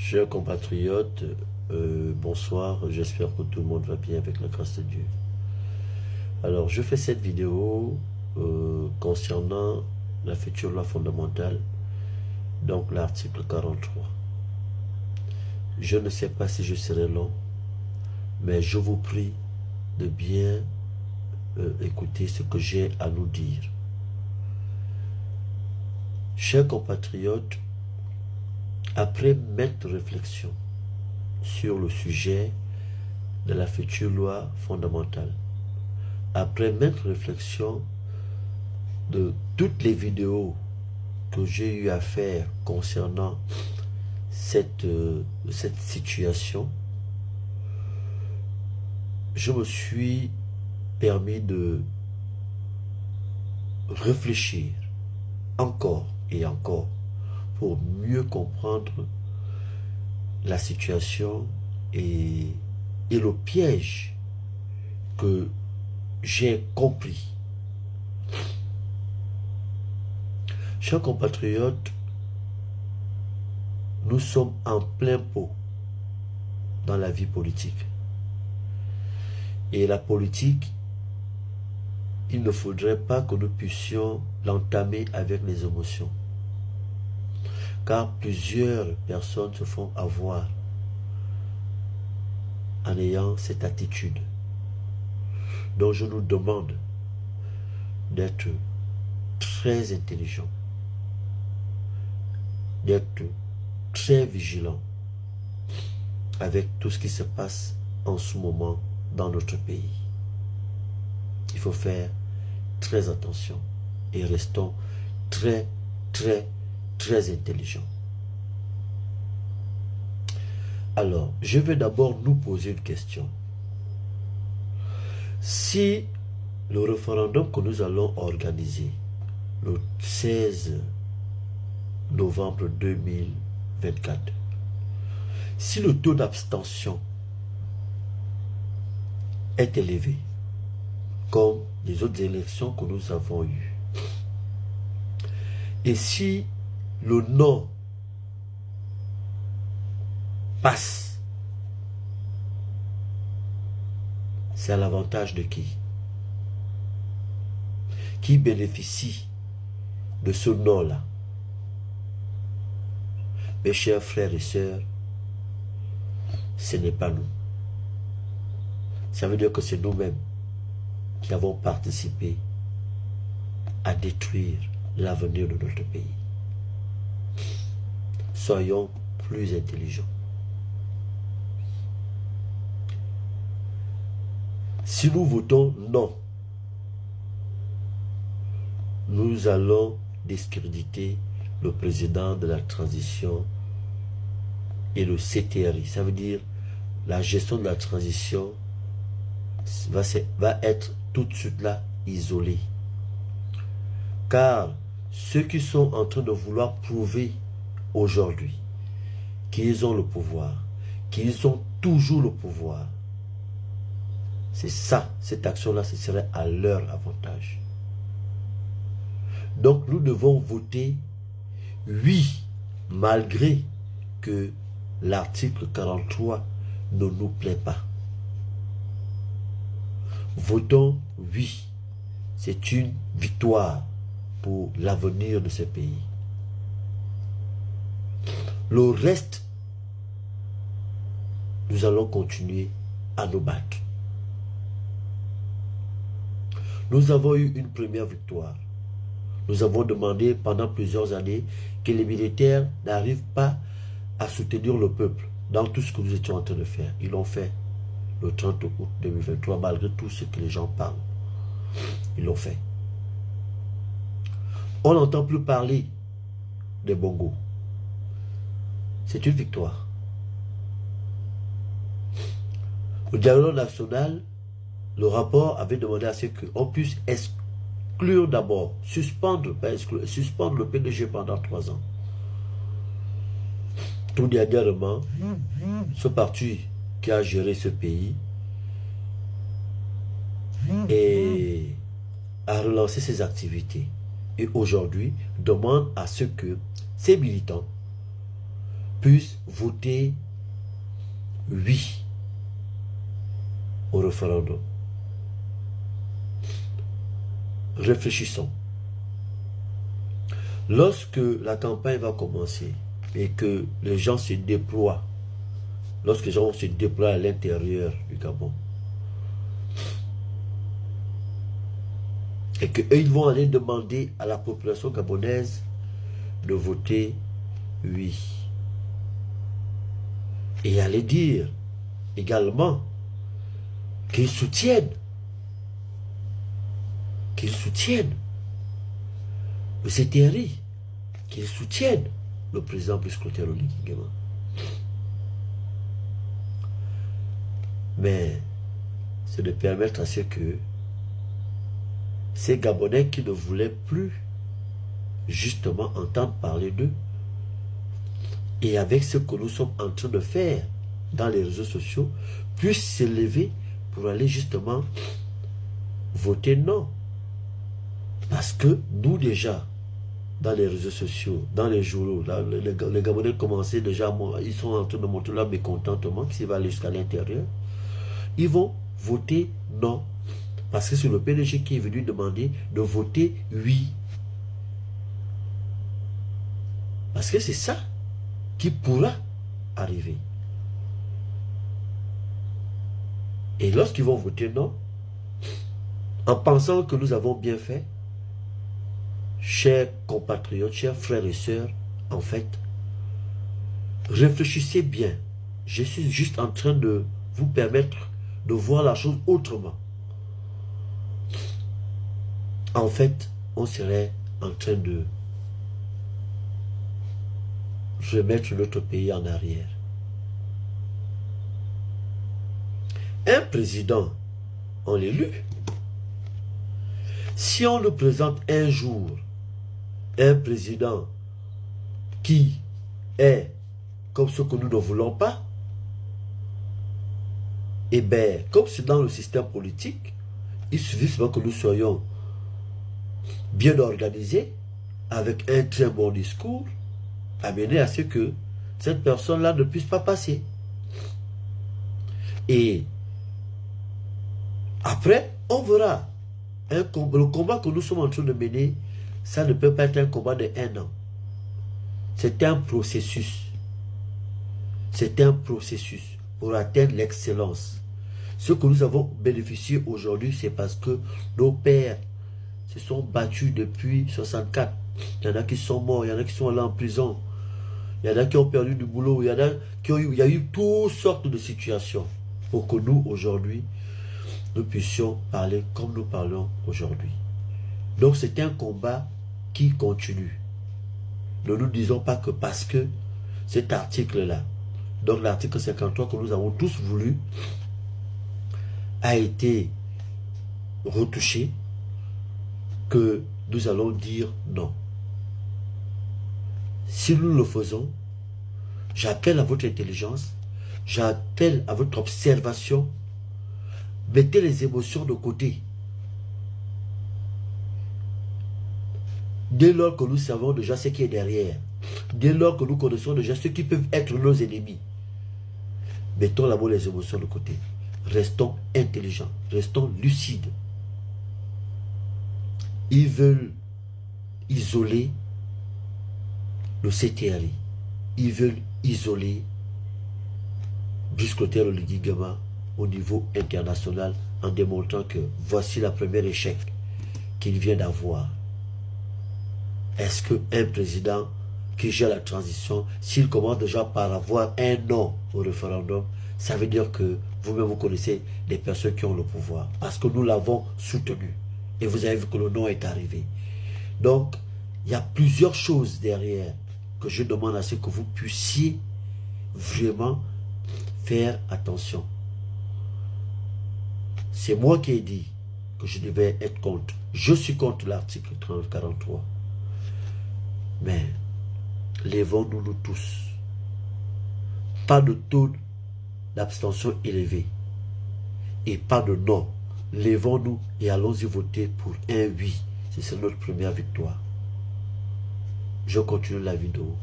Chers compatriotes, bonsoir, j'espère que tout le monde va bien avec la grâce de Dieu. Alors, je fais cette vidéo concernant la future loi fondamentale, donc l'article 43. Je ne sais pas si je serai long, mais je vous prie de bien écouter ce que j'ai à nous dire. Chers compatriotes, après maintes réflexions sur le sujet de la future loi fondamentale, après maintes réflexions de toutes les vidéos que j'ai eu à faire concernant cette situation, je me suis permis de réfléchir encore et encore pour mieux comprendre la situation et le piège que j'ai compris. Chers compatriotes, nous sommes en plein pot dans la vie politique. Et la politique, il ne faudrait pas que nous puissions l'entamer avec les émotions. Car plusieurs personnes se font avoir en ayant cette attitude. Donc je nous demande d'être très intelligents, d'être très vigilants avec tout ce qui se passe en ce moment dans notre pays. Il faut faire très attention et restons très intelligents. Alors, je vais d'abord nous poser une question. Si le référendum que nous allons organiser le 16 novembre 2024, si le taux d'abstention est élevé, comme les autres élections que nous avons eues, et si le non passe, c'est à l'avantage de qui? Qui bénéficie de ce non-là? Mes chers frères et sœurs, ce n'est pas nous. Ça veut dire que c'est nous-mêmes qui avons participé à détruire l'avenir de notre pays. Soyons plus intelligents. Si nous votons non, nous allons discréditer le président de la transition et le CTRI. Ça veut dire la gestion de la transition va être tout de suite là isolée. Car ceux qui sont en train de vouloir prouver aujourd'hui qu'ils ont le pouvoir, qu'ils ont toujours le pouvoir, c'est ça, cette action-là, ce serait à leur avantage. Donc nous devons voter oui, malgré que l'article 43 ne nous plaît pas. Votons oui. C'est une victoire pour l'avenir de ce pays. Le reste, nous allons continuer à nous battre. Nous avons eu une première victoire. Nous avons demandé pendant plusieurs années que les militaires n'arrivent pas à soutenir le peuple dans tout ce que nous étions en train de faire. Ils l'ont fait le 30 août 2023, malgré tout ce que les gens parlent. Ils l'ont fait. On n'entend plus parler des Bongos. C'est une victoire. Le dialogue national, le rapport avait demandé à ce qu'on puisse exclure d'abord, suspendre, pas exclure, suspendre le PDG pendant 3 ans. Tout dernièrement, ce parti qui a géré ce pays et a relancé ses activités. Et aujourd'hui, demande à ce que ces militants puisse voter oui au référendum. Réfléchissons. Lorsque la campagne va commencer et que les gens se déploient, lorsque les gens se déploient à l'intérieur du Gabon, et qu'ils vont aller demander à la population gabonaise de voter oui. Et aller dire également qu'ils soutiennent le CTRI, qu'ils soutiennent le président Brice Clotaire Oligui Nguema. Mais c'est de permettre à ce que ces Gabonais qui ne voulaient plus justement entendre parler d'eux, et avec ce que nous sommes en train de faire dans les réseaux sociaux, puissent s'élever pour aller justement voter non. Parce que nous déjà, dans les réseaux sociaux, dans les journaux, là, les Gabonais commençaient déjà, ils sont en train de montrer leur mécontentement qui va aller jusqu'à l'intérieur. Ils vont voter non. Parce que c'est le PDG qui est venu demander de voter oui. Parce que c'est ça qui pourra arriver. Et lorsqu'ils vont voter non, en pensant que nous avons bien fait, chers compatriotes, chers frères et sœurs, en fait, réfléchissez bien. Je suis juste en train de vous permettre de voir la chose autrement. En fait, on serait en train de remettre notre pays en arrière. Un président, on l'élu. Si on nous présente un jour un président qui est comme ce que nous ne voulons pas, et bien, comme c'est dans le système politique, il suffit seulement que nous soyons bien organisés, avec un très bon discours, amener à ce que cette personne-là ne puisse pas passer. Et après, on verra. Le combat que nous sommes en train de mener, ça ne peut pas être un combat de 1 an. C'est un processus. C'est un processus pour atteindre l'excellence. Ce que nous avons bénéficié aujourd'hui, c'est parce que nos pères se sont battus depuis 1964. Il y en a qui sont morts, il y en a qui sont allés en prison. Il y en a qui ont perdu du boulot, il y a eu toutes sortes de situations pour que nous, aujourd'hui, nous puissions parler comme nous parlons aujourd'hui. Donc c'est un combat qui continue. Ne nous disons pas que parce que cet article-là, donc l'article 53 que nous avons tous voulu, a été retouché, que nous allons dire non. Si nous le faisons, j'appelle à votre intelligence, j'appelle à votre observation, mettez les émotions de côté. Dès lors que nous savons déjà ce qui est derrière, dès lors que nous connaissons déjà ceux qui peuvent être nos ennemis, mettons d'abord les émotions de côté. Restons intelligents, restons lucides. Ils veulent isoler le CTRI. Ils veulent isoler Brice Clotaire Oligui Nguema au niveau international en démontrant que voici la première échec qu'il vient d'avoir. Est-ce qu'un président qui gère la transition, s'il commence déjà par avoir un non au référendum, ça veut dire que vous-même vous connaissez des personnes qui ont le pouvoir. Parce que nous l'avons soutenu. Et vous avez vu que le non est arrivé. Donc, il y a plusieurs choses derrière que je demande à ce que vous puissiez vraiment faire attention. C'est moi qui ai dit que je devais être contre. Je suis contre l'article 43. Mais, lèvons-nous nous tous. Pas de taux d'abstention élevé. Et pas de non. Lèvons-nous et allons-y voter pour un oui. C'est notre première victoire. Je continue la vidéo.